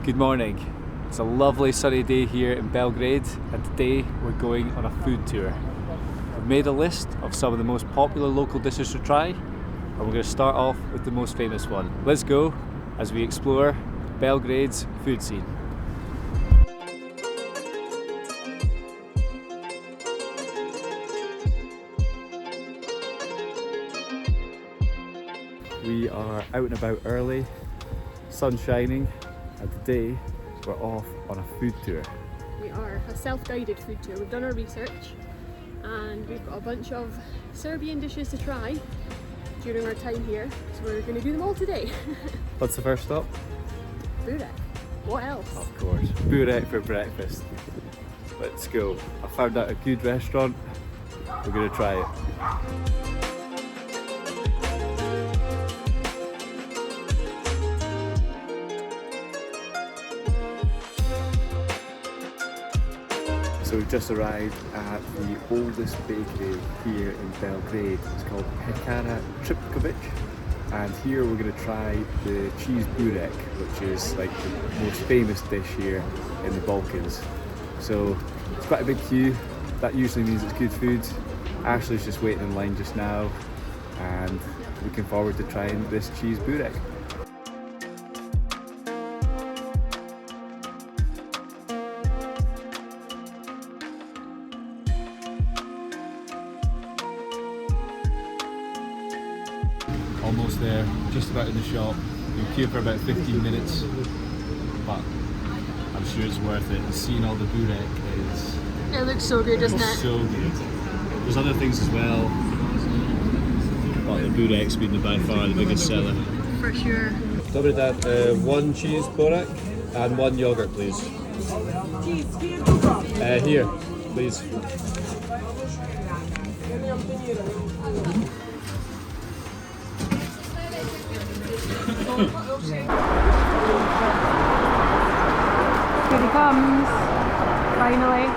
Good morning. It's a lovely sunny day here in Belgrade, and today we're going on a food tour. We've made a list of some of the most popular local dishes to try, and we're going to start off with the most famous one. Let's go as we explore Belgrade's food scene. We are out and about early, sun shining, and today we're off on a food tour. We are a self-guided food tour. We've done our research and we've got a bunch of Serbian dishes to try during our time here, so we're going to do them all today. What's the first stop? Burek. What else? Of course, Burek for breakfast. Let's go. I found out a good restaurant. We're going to try it. So we've just arrived at the oldest bakery here in Belgrade. It's called Pekara Trpkovic, and here we're going to try the cheese burek, which is like the most famous dish here in the Balkans. So it's quite a big queue. That usually means it's good food. Ashley's just waiting in line just now, and looking forward to trying this cheese burek. Almost there, just about in the shop. You'll queue for about 15 minutes, but I'm sure it's worth it. Seeing all the burek is... It looks so good, doesn't it? So good. There's other things as well, but the burek's been by far the biggest seller. For sure. Dobry dad, one cheese burek and one yogurt, please. Here, please. Here he comes, finally.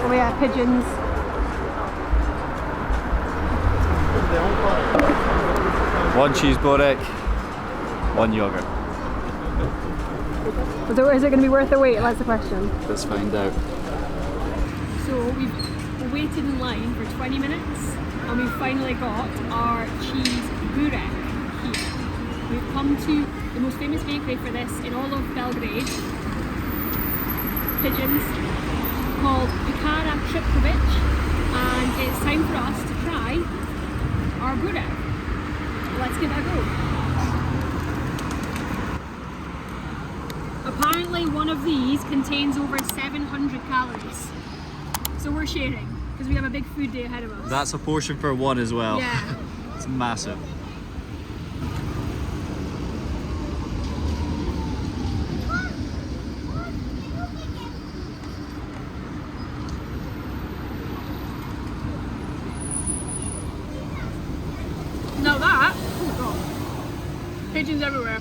Oh yeah, pigeons. One cheese burek, one yogurt. So is it going to be worth the wait? That's the question. Let's find out. So we've waited in line for 20 minutes and we've finally got our cheese burek here. We've come to the most famous bakery for this in all of Belgrade, pigeons, called Pekara Trpkovic, and it's time for us to try our burek. Let's give it a go. Apparently one of these contains over 700 calories, so we're sharing because we have a big food day ahead of us. That's a portion for one as well. Yeah. It's massive. Now that, oh god, pigeons everywhere.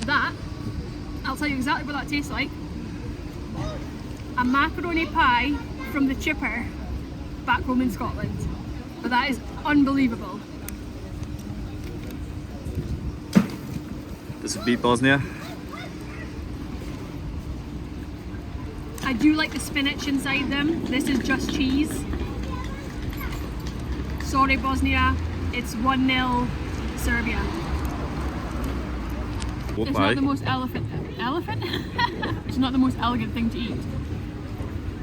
That, I'll tell you exactly what that tastes like. A macaroni pie from the chipper back home in Scotland. But that is unbelievable. Does it beat Bosnia? I do like the spinach inside them. This is just cheese. Sorry Bosnia, it's 1-0 Serbia. It's not the most elephant? It's not the most elegant thing to eat.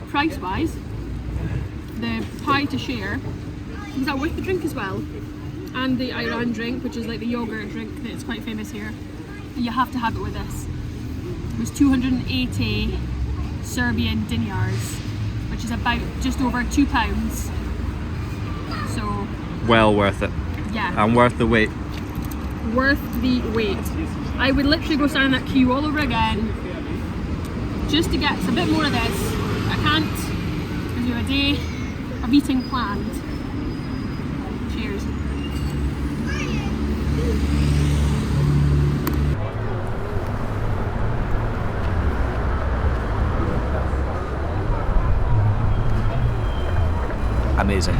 Price wise, the pie to share, is that worth the drink as well? And the Iran drink, which is like the yogurt drink that's quite famous here. You have to have it with this. It was 280 Serbian dinars, which is about just over £2. So Well worth it. yeah, And worth the wait. worth the wait. I would literally go stand in that queue all over again just to get a bit more of this. I can't because we have a day of eating planned. Cheers. Amazing.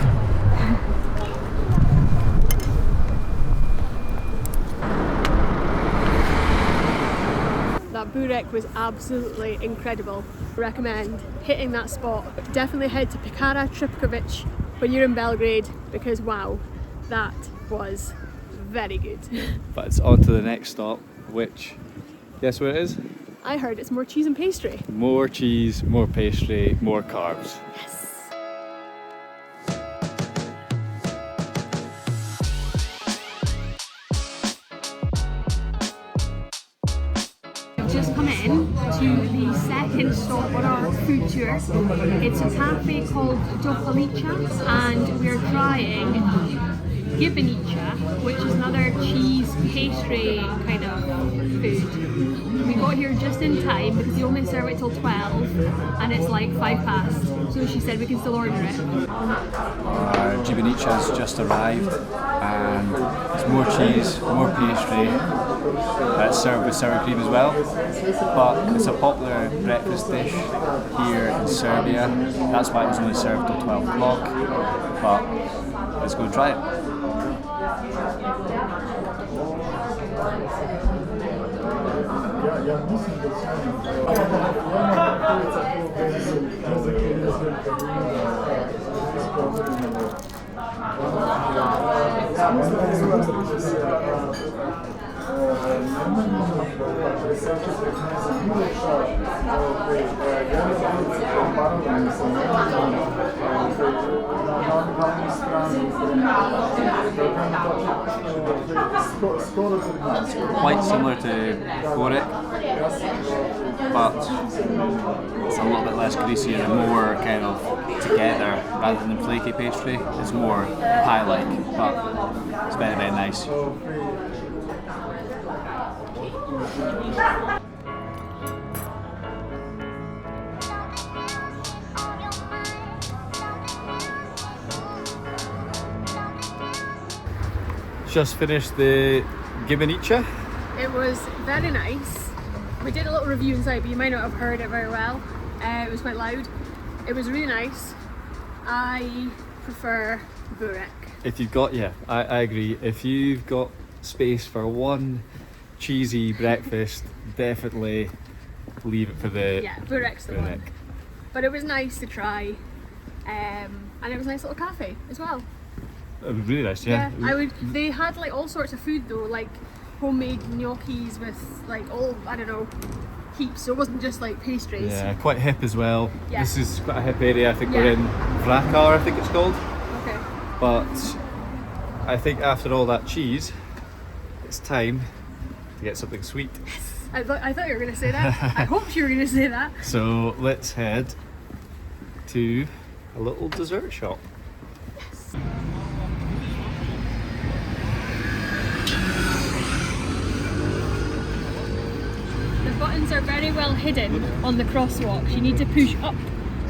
that Burek was absolutely incredible. Recommend hitting that spot. Definitely head to Pekara, Trpkovic when you're in Belgrade, because wow, that was very good. But it's on to the next stop, which, guess where it is? I heard it's more cheese and pastry. More cheese, more pastry, more carbs. Yes. We've just come in to the second stop on our food tour. It's a cafe called Dokolica, and we're trying Gibanica, which is another cheese pastry kind of food. We got here just in time because they only serve it till 12 and it's like 5 past, so she said we can still order it. Our Gibanica's just arrived and it's more cheese, more pastry. It's served with sour cream as well, but it's a popular breakfast dish here in Serbia. That's why it was only served till 12 o'clock, but let's go and try it. Quite similar to Burek, but it's a little bit less greasy and more kind of together rather than flaky pastry. It's more pie-like, but it's very, very nice. Just finished the Gibanica. It was very nice. We did a little review inside, but you might not have heard it very well. It was quite loud. It was really nice. I prefer Burek. If you've got, yeah, I agree. If you've got space for one cheesy breakfast, definitely leave it for the Burek's the one. But it was nice to try, and it was a nice little cafe as well. It was really nice, yeah. They had like all sorts of food though, like homemade gnocchis with like all, I don't know, heaps. So it wasn't just like pastries. Yeah, quite hip as well. Yeah. This is quite a hip area. I think we're in Pekara, I think it's called. Okay. But I think after all that cheese, it's time to get something sweet. I thought you were going to say that. I hoped you were going to say that. So let's head to a little dessert shop. Yes. The buttons are very well hidden on the crosswalks. You need to push up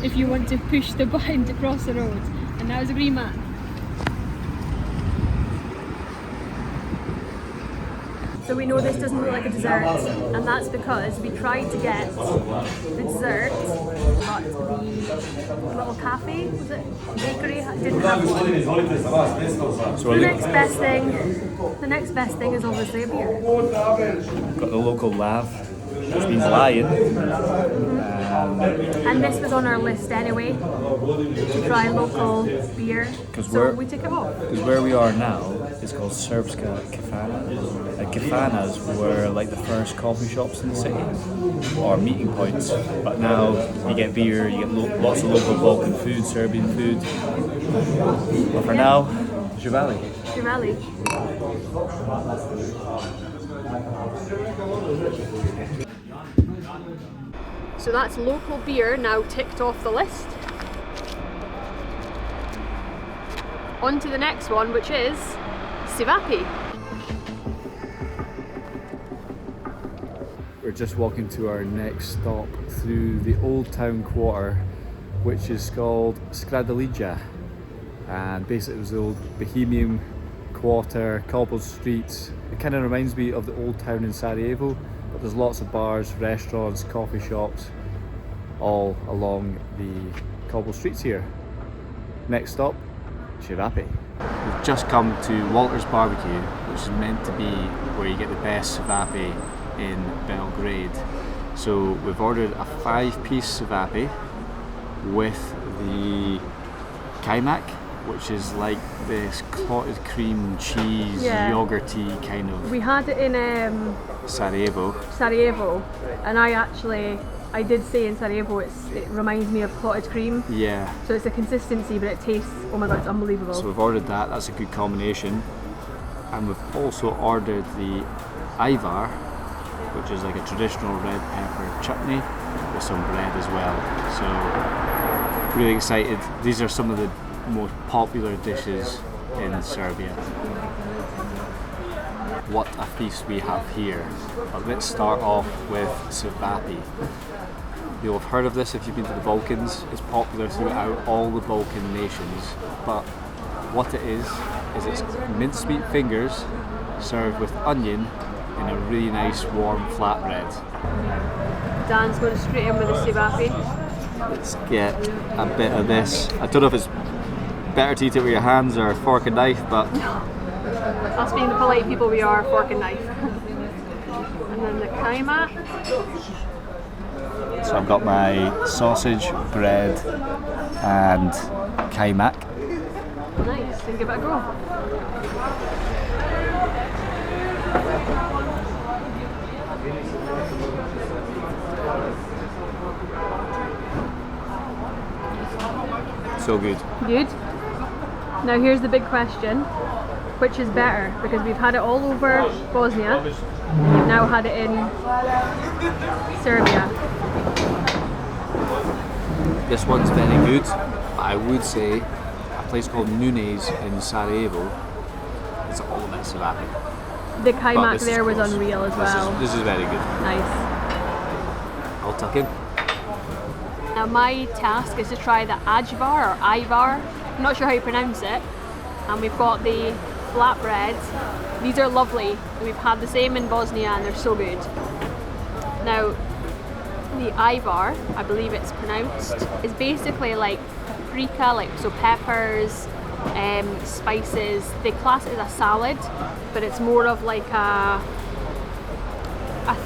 if you want to push the button to cross the road. And that was a green man. So we know this doesn't look like a dessert, and that's because we tried to get the dessert, but the little cafe, was it? Bakery didn't have one. So the next best thing is obviously a beer. Got the local lav. It's been lying. And this was on our list anyway, to try local beer, so we took it off. Because where we are now is called Srpska Kafana. Kafanas were like the first coffee shops in the city, or meeting points, but now you get beer, you get lots of local Balkan food, Serbian food. But for now, Cevapi. Cevapi. So that's local beer now ticked off the list. On to the next one, which is Cevapi. We're just walking to our next stop through the old town quarter, which is called Dokolica. And basically it was the old Bohemian quarter, cobbled streets. It kind of reminds me of the old town in Sarajevo, but there's lots of bars, restaurants, coffee shops, all along the cobbled streets here. Next stop, Cevapi. We've just come to Walter's BBQ, which is meant to be where you get the best Cevapi in Belgrade. So we've ordered a 5-piece Cevapi with the Kajmak, which is like this clotted cream cheese, yogurty kind of. We had it in Sarajevo, and I did say in Sarajevo it reminds me of clotted cream. Yeah. So it's a consistency, but it tastes, oh my god, it's unbelievable. So we've ordered that, that's a good combination. And we've also ordered the Ajvar, which is like a traditional red pepper chutney with some bread as well. So really excited. These are some of the most popular dishes in Serbia. What a feast we have here. But let's start off with Cevapi. You'll have heard of this if you've been to the Balkans. It's popular throughout all the Balkan nations. But what it is it's mincemeat fingers served with onion in a really nice warm flatbread. Dan's going straight in with the Cevapi. Let's get a bit of this. I don't know if it's better to eat it with your hands or fork and knife, but... Us being the polite people we are, fork and knife. And then the Kajmak. So I've got my sausage, bread and Kajmak. Nice, and give it a go. So good. Good. Now here's the big question. Which is better? Because we've had it all over Bosnia. We've now had it in Serbia. This one's very good, but I would say a place called Nunes in Sarajevo, it's all about Cevapi. The Kajmak there was unreal as well. This is very good. Nice. I'll tuck in. Now my task is to try the Ajvar or Ajvar. I'm not sure how you pronounce it. And we've got the flatbreads. These are lovely. We've had the same in Bosnia and they're so good. Now, the Ajvar, I believe it's pronounced, is basically like paprika, like so peppers, spices. They class it as a salad, but it's more of like a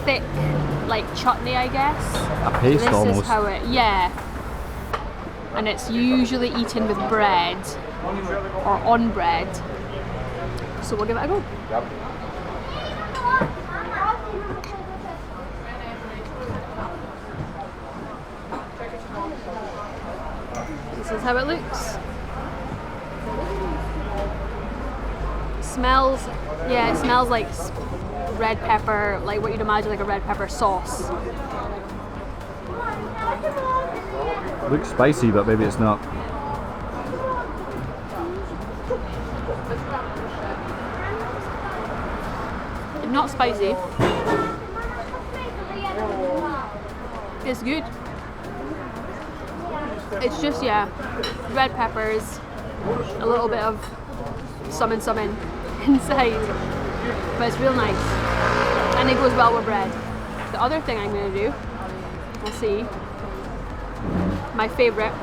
thick, like chutney, I guess. A paste almost. This is how it, yeah. And it's usually eaten with bread or on bread. So we'll give it a go. This is how it looks. Smells, yeah, it smells like red pepper, like what you'd imagine like a red pepper sauce. Looks spicy, but maybe it's not. Not spicy. It's good. It's just, yeah, red peppers, a little bit of some inside, but it's real nice. And it goes well with bread. The other thing I'm going to do, we'll see, my favourite.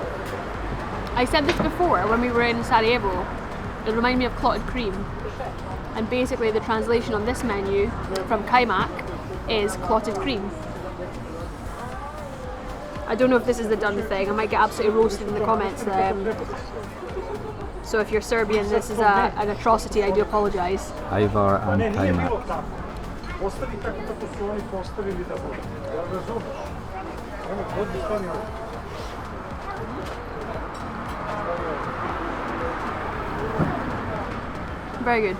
I said this before when we were in Sarajevo, it reminded me of clotted cream. And basically the translation on this menu from Kajmak is clotted cream. I don't know if this is the done thing, I might get absolutely roasted in the comments. So if you're Serbian, this is an atrocity, I do apologise. Ajvar and Kajmak. Very good.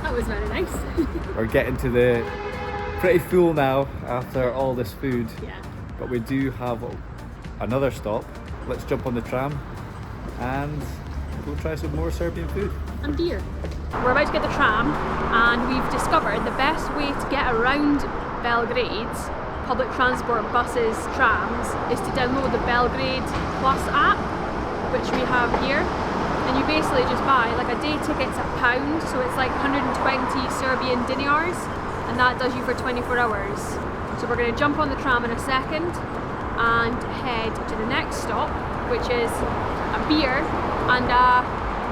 That was very nice. We're getting to the pretty full now after all this food. Yeah. But we do have another stop. Let's jump on the tram and we'll try some more Serbian food. And beer. We're about to get the tram and we've discovered the best way to get around Belgrade, public transport, buses, trams, is to download the Belgrade Plus app, which we have here. And you basically just buy like a day ticket's £1, so it's like 120 Serbian dinars, and that does you for 24 hours. So we're going to jump on the tram in a second and head to the next stop, which is beer and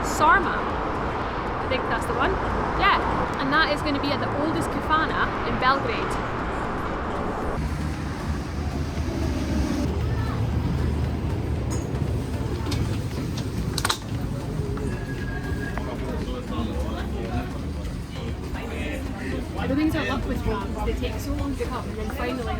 Sarma. I think that's the one. Yeah, and that is going to be at the oldest Kafana in Belgrade. The things I love with rolls, they take so long to come and then finally like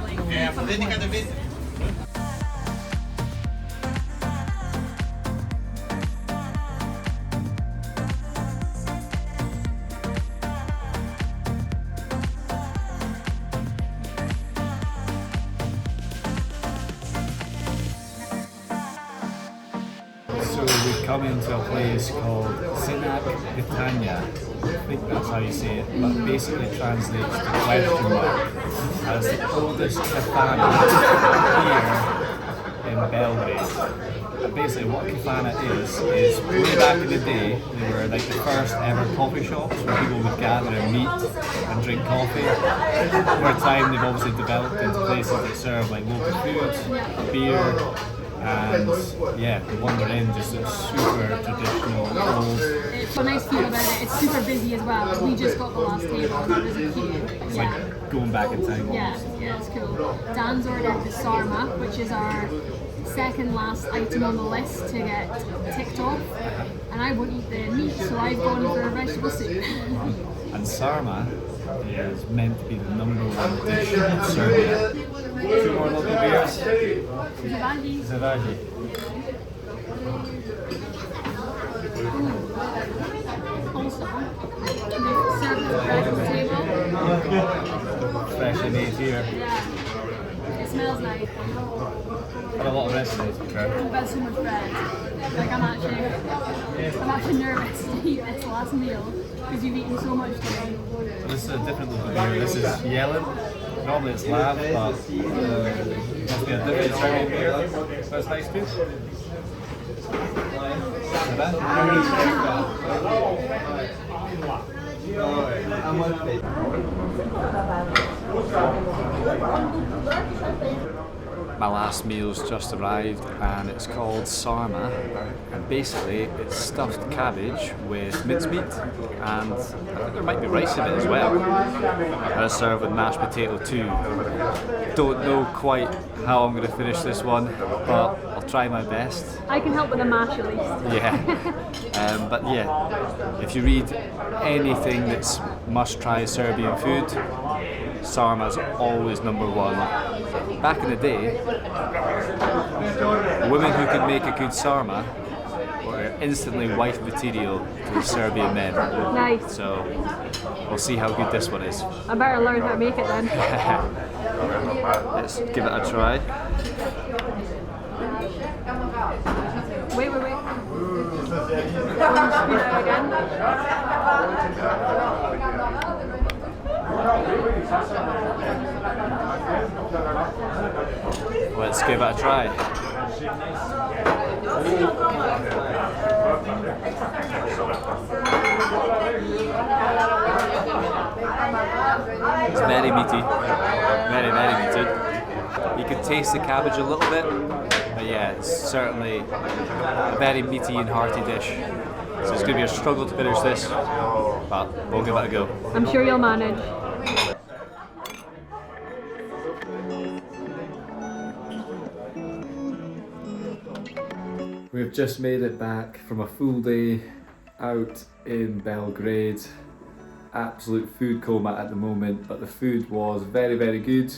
So we've come into a place called Znak Pitanja. I think that's how you say it, but basically translates to question mark as the oldest Kafana here in Belgrade. And basically what Kafana is way back in the day, they were like the first ever coffee shops where people would gather and meet and drink coffee. Over time they've obviously developed into places that serve like local food, beer, and yeah, the one we're in just looks super traditional, old. It's a nice feel about it. It's super busy as well. We just got the last table and there was a queue. It's like going back in time. Yeah, it's cool. Dan's ordered the Sarma, which is our second last item on the list to get ticked off. And I won't eat the meat, so I've gone for a vegetable soup. And Sarma is meant to be the #1 dish in Serbia. 2 more local beers. Cevapi. Cevapi. Also, they've served us bread on the table. Fresh and made here. Yeah, it smells nice. Had a lot of rest today, to be fair. We've had so much bread. Like I'm actually nervous to eat this last meal because you've eaten so much today. So this is a different local beer. This is Yellen. Normally it's Lav, but it must be a different Serbian beer. So it's nice too. My last meal's just arrived and it's called Sarma, and basically it's stuffed cabbage with mincemeat and I think there might be rice in it as well. And it's served with mashed potato too. Don't know quite how I'm going to finish this one, but I'll try my best. I can help with the mash at least. Yeah, but yeah, if you read anything that's must-try Serbian food, Sarma's always #1. Back in the day, women who could make a good Sarma were instantly wife material to the Serbian men. Nice. So we'll see how good this one is. I better learn how to make it then. Let's give it a try. Wait. Want to speed it again? Let's give it a try. It's very meaty, very meaty. You can taste the cabbage a little bit, but yeah, it's certainly a very meaty and hearty dish. So it's going to be a struggle to finish this, but we'll give it a go. I'm sure you'll manage. We've just made it back from a full day out in Belgrade. Absolute food coma at the moment, but the food was very good.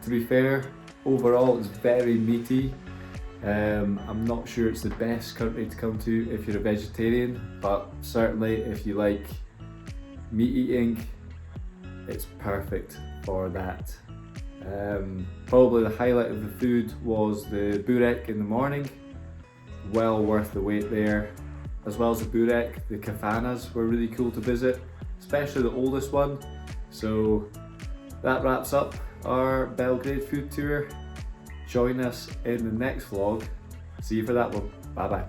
To be fair, overall it's very meaty. I'm not sure it's the best country to come to if you're a vegetarian, but certainly if you like meat eating, it's perfect for that. Probably the highlight of the food was the Burek in the morning. Well worth the wait there. As well as the Burek, the Kafanas were really cool to visit, especially the oldest one. So that wraps up our Belgrade food tour. Join us in the next vlog. See you for that one. Bye bye.